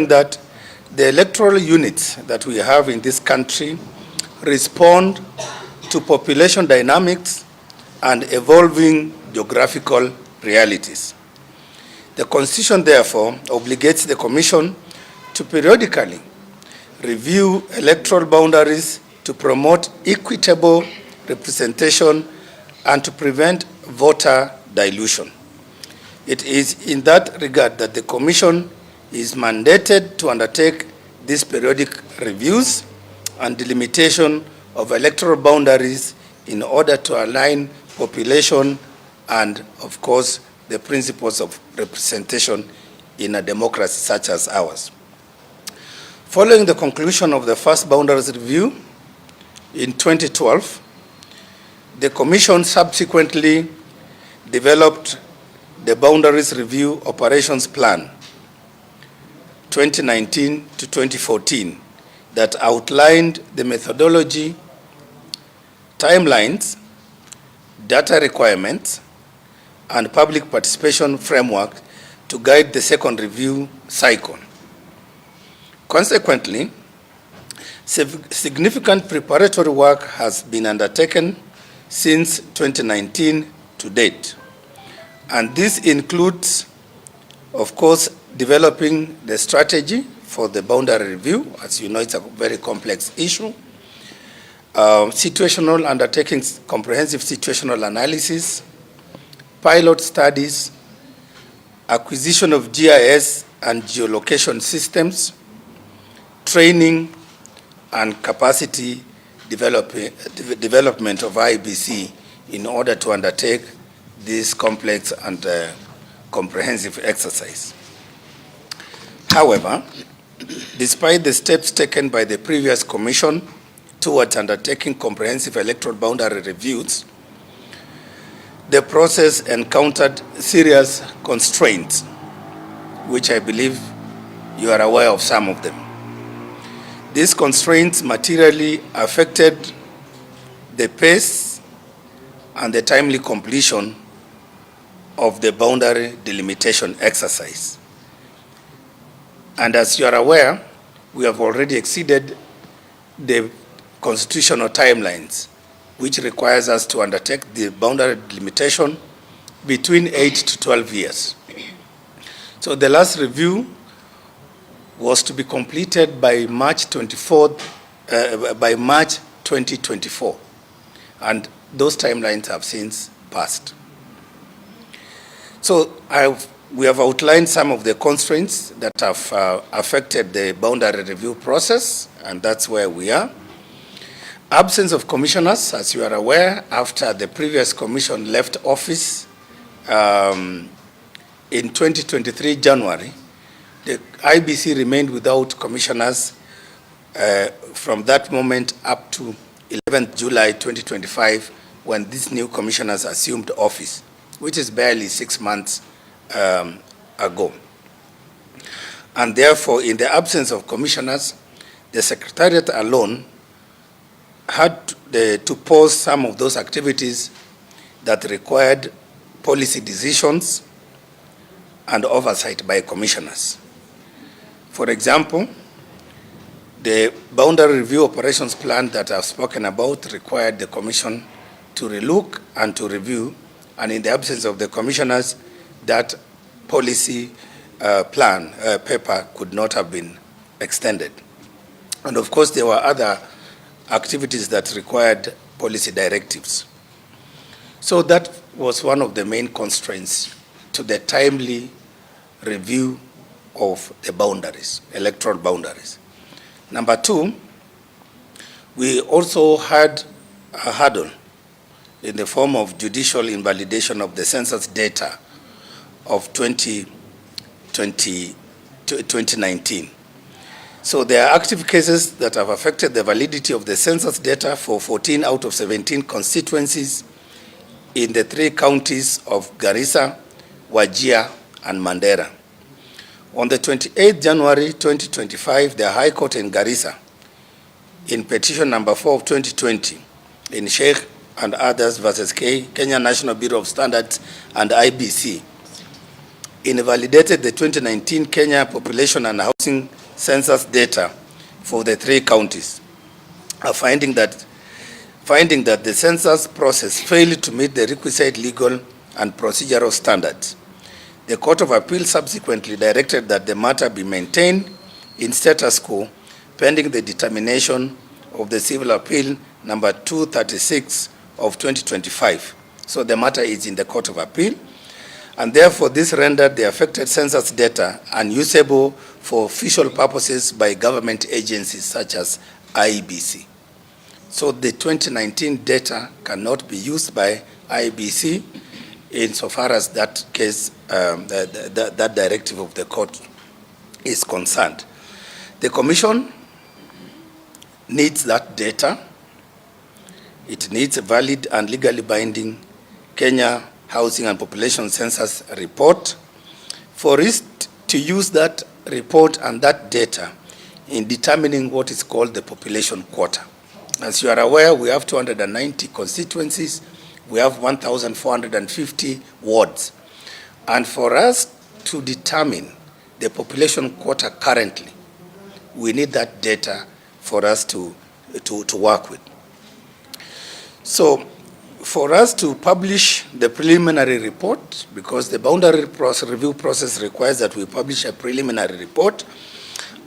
that the electoral units that we have in this country respond to population dynamics and evolving geographical realities. The Constitution, therefore, obligates the Commission to periodically review electoral boundaries to promote equitable representation and to prevent voter dilution. It is in that regard that the Commission is mandated to undertake these periodic reviews and delimitation of electoral boundaries in order to align population and, of course, the principles of representation in a democracy such as ours. Following the conclusion of the first boundaries review in 2012, the Commission subsequently developed the Boundaries Review Operations Plan 2019 to 2014 that outlined the methodology, timelines, data requirements, and public participation framework to guide the second review cycle. Consequently, significant preparatory work has been undertaken since 2019 to date. And this includes, of course, developing the strategy for the boundary review. As you know, it's a very complex issue. Situational undertaking, comprehensive situational analysis, pilot studies, acquisition of GIS and geolocation systems, training, and capacity development of IBC in order to undertake this complex and comprehensive exercise. However, despite the steps taken by the previous Commission towards undertaking comprehensive electoral boundary reviews, the process encountered serious constraints, which I believe you are aware of some of them. These constraints materially affected the pace and the timely completion of the boundary delimitation exercise. And as you are aware, we have already exceeded the constitutional timelines, which requires us to undertake the boundary delimitation between 8 to 12 years. So the last review was to be completed by March 2024, and those timelines have since passed. So we have outlined some of the constraints that have affected the boundary review process, and that's where we are. Absence of commissioners, as you are aware, after the previous commission left office in 2023 January, the IBC remained without commissioners from that moment up to 11th July 2025, when these new commissioners assumed office, which is barely 6 months ago. And therefore, in the absence of commissioners, the Secretariat alone had to pause some of those activities that required policy decisions and oversight by commissioners. For example, the boundary review operations plan that I've spoken about required the Commission to relook and to review, and in the absence of the commissioners, that policy paper could not have been extended. And of course, there were other activities that required policy directives. So that was one of the main constraints to the timely review of the boundaries, electoral boundaries. Number two, we also had a hurdle in the form of judicial invalidation of the census data of 2019. So there are active cases that have affected the validity of the census data for 14 out of 17 constituencies in the 3 counties of Garissa, Wajir, and Mandera. On the 28th January 2025, the High Court in Garissa, in petition number 4 of 2020, in Sheikh and others versus Kenya National Bureau of Standards and IBC, invalidated the 2019 Kenya population and housing census data for the 3 counties, finding that the census process failed to meet the requisite legal and procedural standards. The Court of Appeal subsequently directed that the matter be maintained in status quo pending the determination of the Civil Appeal number 236 of 2025. So the matter is in the Court of Appeal, and therefore this rendered the affected census data unusable for official purposes by government agencies such as IEBC. So the 2019 data cannot be used by IEBC insofar as that case, that directive of the court is concerned. The Commission needs that data. It needs a valid and legally binding Kenya Housing and Population Census report for it to use that report and that data in determining what is called the population quota. As you are aware, we have 290 constituencies, we have 1,450 wards. And for us to determine the population quota currently, we need that data for us to work with. So for us to publish the preliminary report, because the boundary review process requires that we publish a preliminary report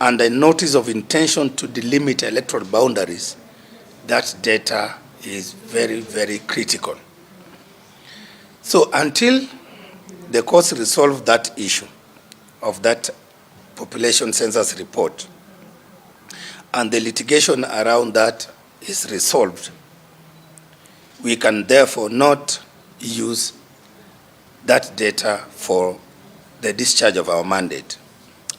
and a notice of intention to delimit electoral boundaries, that data is very, very critical. So until the courts resolve that issue of that population census report and the litigation around that is resolved, we can therefore not use that data for the discharge of our mandate.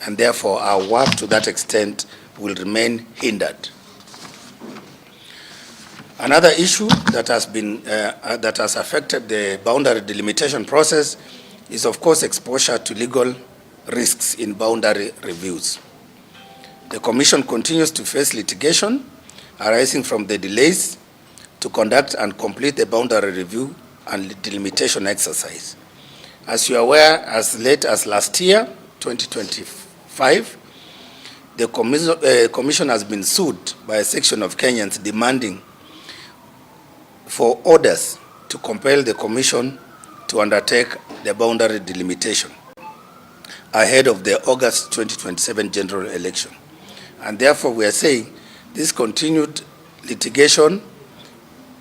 And therefore our work to that extent will remain hindered. Another issue that has affected the boundary delimitation process is, of course, exposure to legal risks in boundary reviews. The Commission continues to face litigation arising from the delays to conduct and complete the boundary review and delimitation exercise. As you are aware, as late as last year, 2025, the Commission has been sued by a section of Kenyans demanding for orders to compel the Commission to undertake the boundary delimitation ahead of the August 2027 general election. And therefore we are saying this continued litigation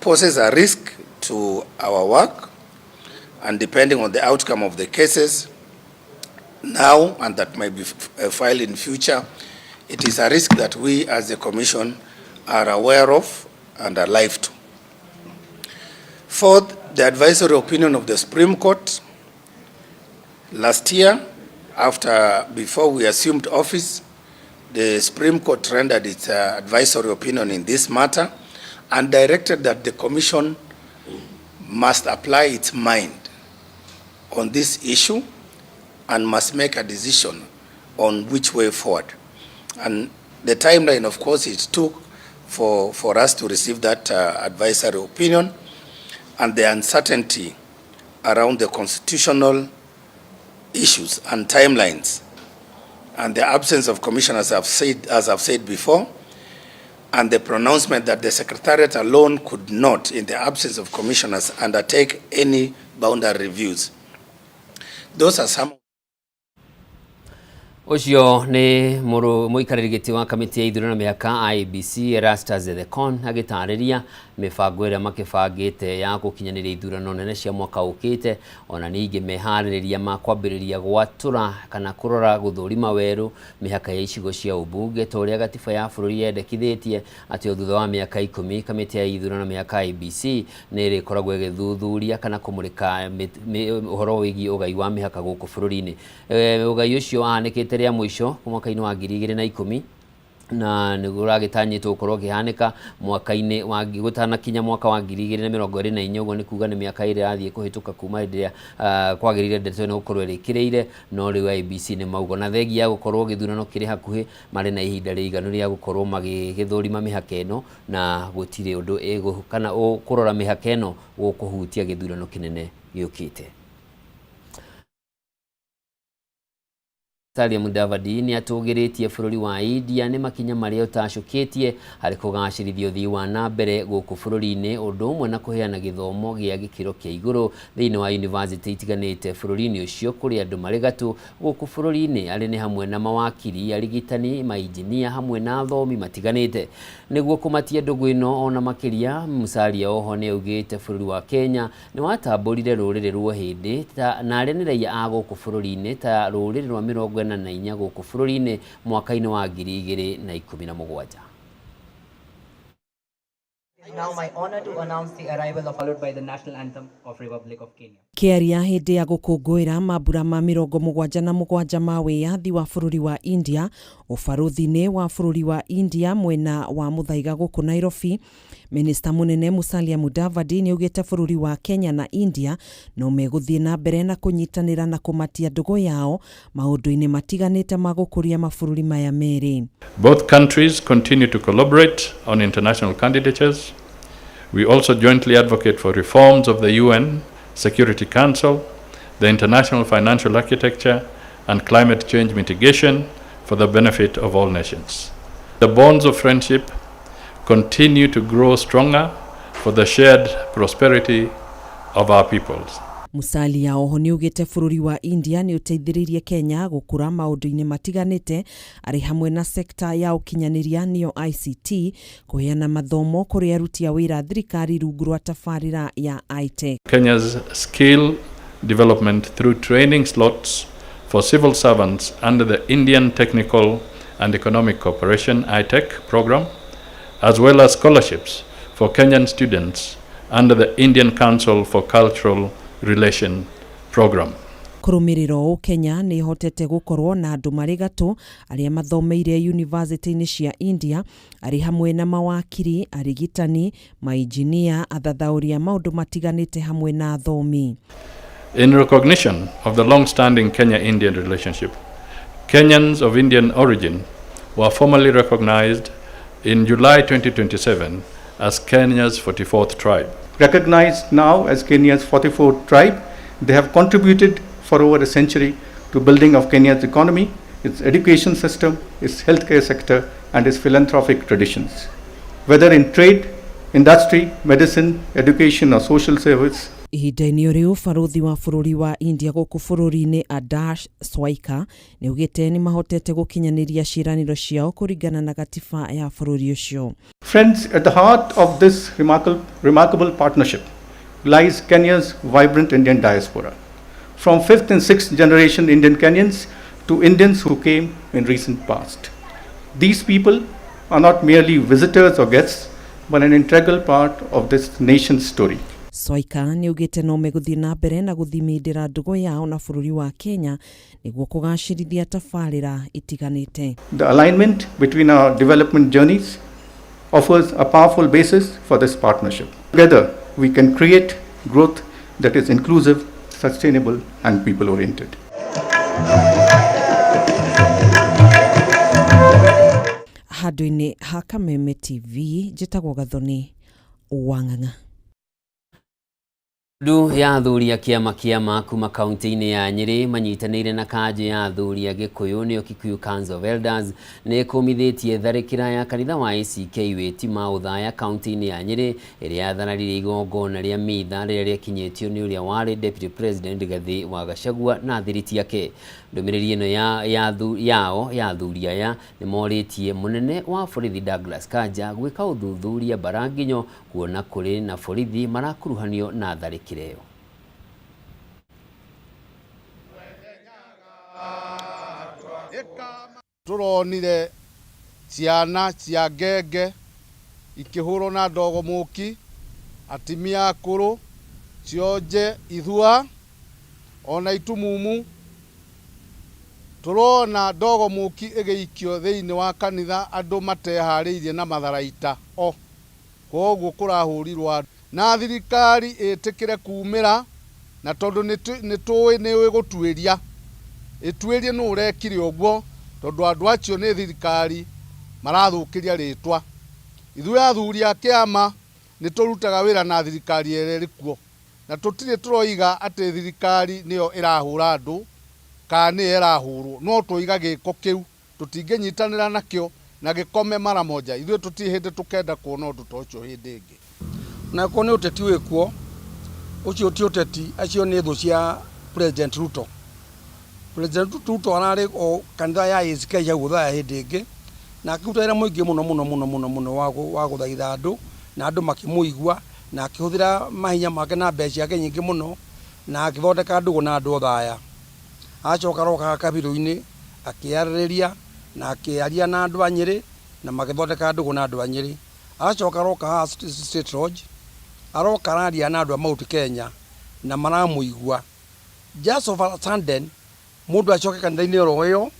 poses a risk to our work, and depending on the outcome of the cases now and that might be filed in future, it is a risk that we as the Commission are aware of and are alive to. Fourth, the advisory opinion of the Supreme Court. Last year, before we assumed office, the Supreme Court rendered its advisory opinion in this matter and directed that the Commission must apply its mind on this issue and must make a decision on which way forward. And the timeline, of course, it took for us to receive that advisory opinion, and the uncertainty around the constitutional issues and timelines, and the absence of commissioners, as I've said before, and the pronouncement that the Secretariat alone could not, in the absence of commissioners, undertake any boundary reviews. Those are some. Ucio ni muikarĩri wa kamiti ya ithurano mĩhaka IEBC Erastus Ethekon agĩtarĩria mĩbango ĩrĩa makĩbangĩte ya gũkinyanĩria ithurano nene cia mwaka ũkĩte, ona ningĩ meharĩrĩria ma kwambĩrĩria gwatũra kana kũrora gũthũrima werũ mĩhaka ya icigo cia ũmbunge ta ũrĩa gatiba ya bũrũri yendekithĩtie atĩ thutha wa mĩaka 10 kamiti ya ithurano mĩhaka IEBC nĩ ĩrĩkoragwo ĩgĩthuthuria kana kũmũrĩka ũhoro wĩgiĩ ũgai wa mĩhaka gũkũ bũrũri-inĩ. Ũgai ũcio wahanĩkĩte rĩa mũico mwaka-inĩ wa 2010 na nĩgũragĩtanyĩtwo gũkorwo ũkĩhanĩka mwaka-inĩ wa gũtanakinya mwaka wa 2024, ũguo nĩ kuga nĩ mĩaka ĩrĩ yathiĩ kũhĩtũka kuma hĩndĩ ĩrĩa kwagĩrĩire ndeto ĩno gũkorwo ĩrĩkĩrĩire, no rĩu IEBC nĩ mauga na thengia ya gũkorwo gĩthurano kĩrĩ hakuhĩ marĩ na ihinda rĩiganu rĩa gũkorwo magĩgĩthũrima mĩhaka ĩno, na gũtirĩ ũndũ kana kũrora mĩhaka ĩno gũkũhutia gĩthurano kĩnene gĩũkĩte. Musalia Mudavadi ni atũgĩrĩtie bũrũri wa India nĩ makinya marĩa ũtacũkĩtie harĩ kũgacĩrithia ũthii wa na mbere gũkũ bũrũri-inĩ, ũndũ ũmwe na kũheana gĩthomo gĩa gĩkĩro kĩa igũrũ thĩinĩ wa university itiganĩte bũrũri-inĩ ũcio kũrĩ andũ marĩ gatũ gũkũ bũrũri-inĩ, arĩ nĩ hamwe na mawakiri, arigitani, mainjinia hamwe na athomi matiganĩte. Nĩguo kũmatia ndũgũ ĩno ona makĩria, Musalia oho nĩ augĩte bũrũri wa Kenya nĩ watambũrire rũrĩrĩ rwa hĩndĩ na arĩa nĩ raia a gũkũ bũrũri-inĩ ta rũrĩrĩ rwa 44 gũkũ bũrũri-inĩ mwaka-inĩ wa 2017. Now my honor to announce the arrival of followed by the national anthem of Republic of Kenya. Kiaria hindi ya gũkũngũĩra mambura ma 77 ma wĩyathi wa bũrũri wa India ũbarũthi-inĩ wa bũrũri wa India mwena wa mũthaiga gũkũ Nairobi, Minista mũnene Musalia Mudavadi nĩ augĩte bũrũri wa Kenya na India no megũthiĩ na mbere na kũnyitanĩra na kũmatia ndũgũ yao maũndũ-inĩ matiganĩte ma gũkũria mabũrũri maya merĩ. Both countries continue to collaborate on international candidatures. We also jointly advocate for reforms of the UN Security Council, the international financial architecture, and climate change mitigation for the benefit of all nations. The bonds of friendship continue to grow stronger for the shared prosperity of our peoples. Musalia oho nĩ augĩte bũrũri wa India nĩ ũteithĩrĩirie Kenya gũkũra maũndũ-inĩ matiganĩte arĩ hamwe na sekta ya ũkinyanĩria nĩyo ICT, kũheana mathomo kũrĩ aruti a wĩra thirikari rungu rwa tabarĩra ya ITEC. Kenya's skill development through training slots for civil servants under the Indian Technical and Economic Cooperation ITEC program, as well as scholarships for Kenyan students under the Indian Council for Cultural Relation program. Kũrũmĩrĩra Kenya nĩ hotete gũkorwo na andũ marĩ gatũ arĩa mathomeire university-inĩ cia India arĩ hamwe na mawakiri, arigitani, mainjinia, athathaũri a maũndũ matiganĩte hamwe na athomi. In recognition of the long-standing Kenya-Indian relationship, Kenyans of Indian origin were formally recognized in July 2027 as Kenya's 44th tribe. Recognized now as Kenya's 44th tribe, they have contributed for over a century to building of Kenya's economy, its education system, its healthcare sector, and its philanthropic traditions. Whether in trade, industry, medicine, education, or social service. Ihinda-inĩ rĩu barũthi wa bũrũri wa India gũkũ bũrũri-inĩ Adarsh Swaika nĩ augĩte nĩ mahotete gũkinyanĩria ciĩranĩro ciao kũringana na gatiba ya bũrũri ũcio. Friends, at the heart of this remarkable partnership lies Kenya's vibrant Indian diaspora. From 5th and 6th generation Indian Kenyans to Indians who came in recent past. These people are not merely visitors or guests, but an integral part of this nation's story. Swaika nĩ augĩte no megũthiĩ na mbere na gũthimĩndĩra ndũgũ yao na bũrũri wa Kenya nĩguo kũgacĩrithia tabarĩra itiganĩte. The alignment between our development journeys offers a powerful basis for this partnership. Together, we can create growth that is inclusive, sustainable, and people-oriented. Handũ-inĩ ha Kameme TV, njĩtagwo Gathoni Wang'ang'a. Ndu ya athuri a kĩama kuma kaunti-inĩ ya Nyeri manyitanĩire na kanjũ ya athuri a Gĩkũyũ nĩyo Kikuyu Council of Elders nĩ kũmithĩtie tharĩkĩra ya kanitha wa ACK Wĩtima ũthaya kaunti-inĩ ya Nyeri ĩrĩa yathanarire igongona rĩa mitha rĩrĩa rĩakinyĩtio nĩ ũrĩa warĩ Deputy President Rigathi wa Gachagua na thiriti yake. Ndũmĩrĩri ĩno ya athuri aya nĩ morĩtie mũnene wa borithi Douglas Kanja gwĩka ũthuthuria Baranginyo kuona kũrĩ na borithi marakuruhanio na tharĩkĩra ĩyo. Turonire ciana cia ngenge ikĩhũrwo na ndogo mũki, atimia akũrũ, cionje, ithua, ona itumumu. Turona ndogo mũki ĩgĩikio thĩinĩ wa kanitha andũ mateharĩirie na matharaita o. Koguo kũrahũrirwo na thirikari ĩtĩkĩre kumĩra na tondũ nĩtũĩ nĩ gũtuĩria. Ĩtuĩrie nũ ũrekire ũguo tondũ andũ acio nĩ thirikari marathũkĩria rĩtwa. Ithuĩ athuri a kĩama nĩtũrutaga wĩra na thirikari ĩrĩa ĩrĩ kuo. Na tũtirĩ tũroiga atĩ thirikari nĩyo ĩrahũra andũ. kana erahurwo no tuiga giko kiu tutingenyitanira nakio na gikome mara moja ithuĩ tutihinde tukenda kuona undu ta ucio hindi ingi na ko ni uteti wikuo ucio ti uteti acio ni thu cia President Ruto. President Ruto arari o kanitha ya ACK ya guthaya hindi ingi na akirutira muingi muno wa guthaitha andu na andu makimuigua na akihuthira mahinya make na mbeca ciake nyingi muno na akithondeka ndugu na andu othaya. Acoka roka kabiru-ini akiarĩrĩria na akiaria na andu a Nyeri na magithondeka ndugu na andu a Nyeri. Acoka roka State Lodge aroka raria na andu a Mount Kenya na maramuigua. Just of a sudden mundu acoke kanitha-ini oro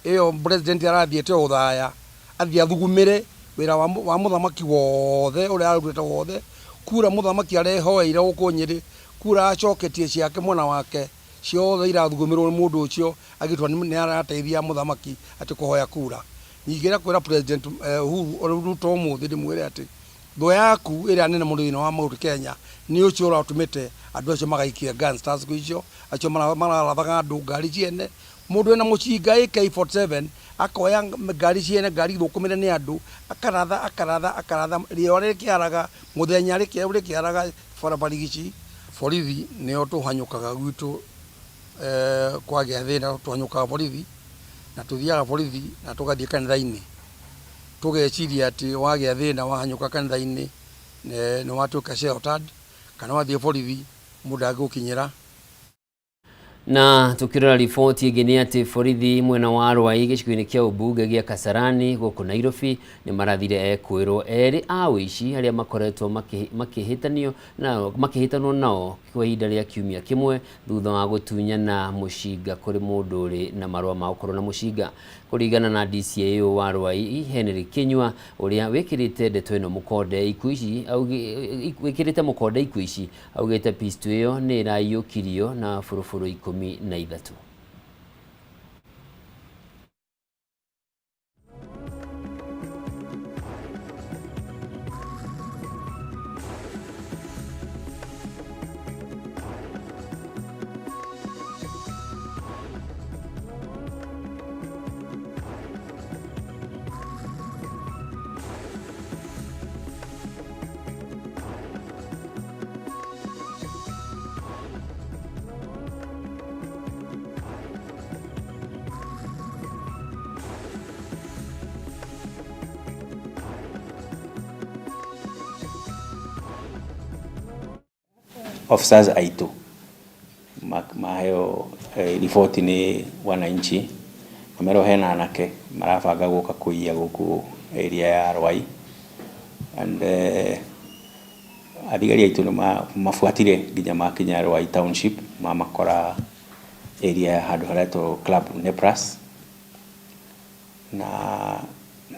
iyo president arathiete uthaya athi athugumire wira wa muthamaki wothe uria arutete wothe kura muthamaki arehoeire guku Nyeri kura acoketie ciake mwena wake ciothe irathugumirwo ni mundu ucio agitwa ni arateithia muthamaki ati kuhoya kura. Ningira kwira President Uhuru Ruto muthi ndimwire ati tho yaku iria nene mundu thina wa Mount Kenya ni ucio uratumite andu acio magaikia gangsters icio acio mararathaga andu ngari ciene mundu ena mucinga AK47 akoya ngari ciene ngari thukumire ni andu akaratha rio rikiaraga muthenya rikiaraga barabara ici borithi nio tuhanyukaga gwitu kwagia thina tuhanyukaga borithi na tuthiaga borithi na tugathie kanitha-ini tugeciria ati wagia thina wahanyuka kanitha-ini ni watuka sheltered kana wathie borithi mundu agukinyira. Na tukirora riboti ingi ni ati borithi mwena wa Arũai gĩcigo-inĩ kia Ubunge gia Kasarani gũkũ Nairobi ni marathire ekwĩrwo eri a ũici arĩa makoretwo makĩhĩtanwo nao kwa ihinda rĩa kiumia kĩmwe thutha wa gũtunyana mũcinga kũrĩ mũndũ ũrĩ na marũa ma gũkorwo na mũcinga. Kũringana na DCIO wa Arũai Henry Kinyua ũrĩa wĩkĩrĩte ndeto ĩno mũkonde ikuũ ici augĩte pistol ĩyo nĩ ĩraiyũkirio na buruburu 13. Officers aitu maheo riboti ni wananchi mamero hena anake marabanga guka kuiya guku area ya Arũai and athigari aitu ni mafuatire nginya makinya Arũai township mamakora area handu hareto club Nepras na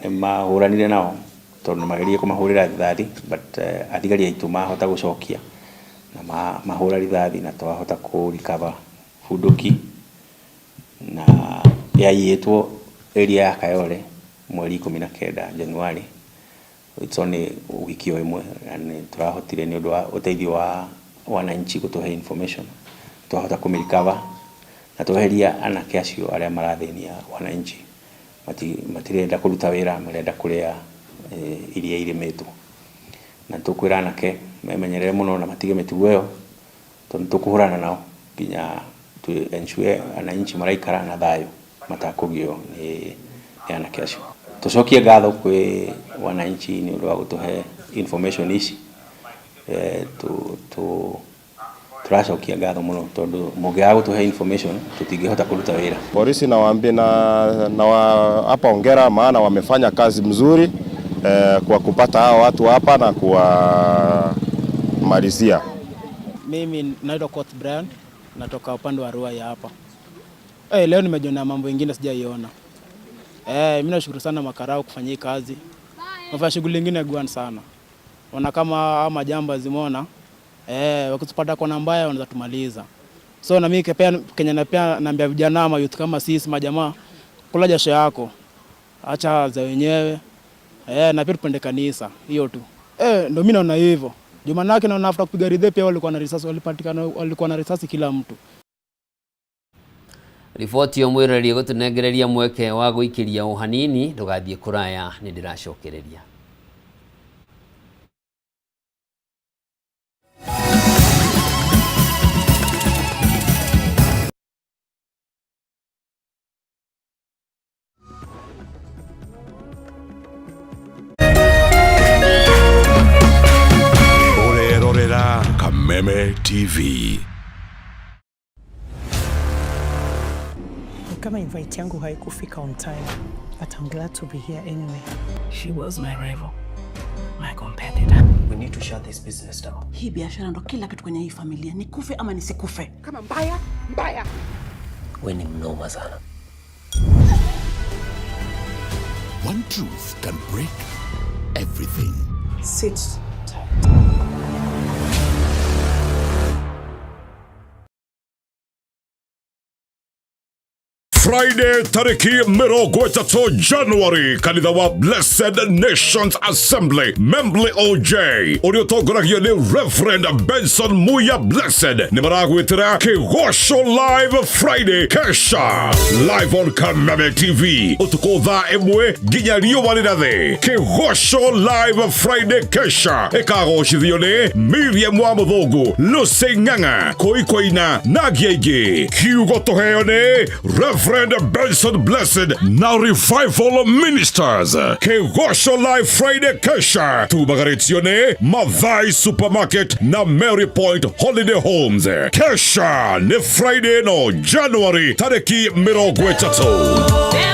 ni mahuranire nao tondu magerie kumahurira rithathi but athigari aitu mahota gucokia na mahura rithathi na twahota ku recover bunduki na yaiyetwo area ya Kayole mweri 19 Januari. It's only wiki imwe na turahotire ni undu wa uteithio wa wananchi kutuhe information twahota ku recover na tweheria anake acio aria marathinia wananchi matirenda kuruta wira marenda kuria iria irimetwo na tukwira anake memenyerere muno na matige mitugo yo tondu tukuhurana nao nginya tu ensure ananchi maraikara na thayo matakugio ni anake acio. Tucokie ngatho kwi wananchi ni undu wa gutuhe information ici turacokia ngatho muno tondu mungiaga gutuhe information tutingihota kuruta wira. Polisi nawaambia na hapa ongera maana wamefanya kazi mzuri kwa kupata hao watu hapa na kuwamalizia. Mimi naitwa Coach Brian, natoka upande wa Arũai hapa. Leo nimejiona mambo mengine sijaiona. Mimi nashukuru sana makarao kufanyia kazi. Wafanya shughuli nyingine gwan sana. Wana kama majamba zimeona wakitupata kwa mbaya wanaweza tumaliza. So na mimi Kenya na pia naambia vijana ama youth kama sisi majamaa kula jasho yako. Acha za wenyewe. Na pia tupende kanisa hiyo tu. Ndio mimi naona hivyo. Jumanake naona after kupiga ridhe pia walikuwa na risasi kila mtu. riboti yo mwirĩrĩrie gũtũnengereria mweke wa gũikĩria ũhanini ndũgathiĩ kũraya nĩ ndĩracokereria. Kameme TV. Kama invite yangu haikufika on time, but I'm glad to be here anyway. She was my rival, my competitor. We need to shut this business down. Hii biashara ndo kila kitu kwenye hii familia, nikufe ama nisikufe. Kama mbaya, mbaya. Wewe ni mnoma sana. One truth can break everything. Sit tight. Friday tariki 3 January kanitha wa Blessed Nations Assembly Membly OJ uliotongoragio ni Reverend Benson Muya Blessed ni maragwitira Kigosho Live Friday kesha live on Kameme TV utuko thaa imwe nginya riũa rĩrathe. Kigosho Live Friday kesha ikagoshithio ni Miriam wa Muthũngũ, Lucy Ng'ang'a, Koikoina na Giaingĩ. Kiugo tuheo ni Reverend Benson Blessed na Revival Ministers. Kigosho Live Friday kesha tubagaritio ni Mathai Supermarket na Mary Point Holiday Homes. Kesha ni Friday no January tariki 3.